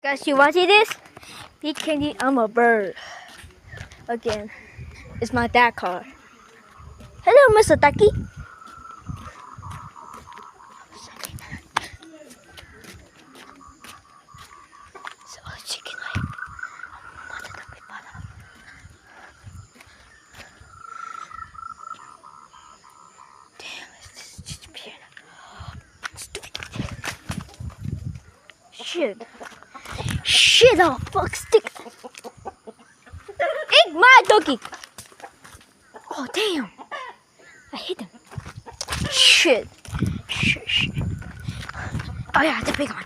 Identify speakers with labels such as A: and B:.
A: Guys, you watching this? Pete Candy, I'm a bird. Again, it's my dad car. Hello, Mr. Taki. Chicken. Damn, it's just weird. Shit, oh fuck, stick. Eat my doggy. Oh damn, I hit him. Shit. Oh yeah, the big one.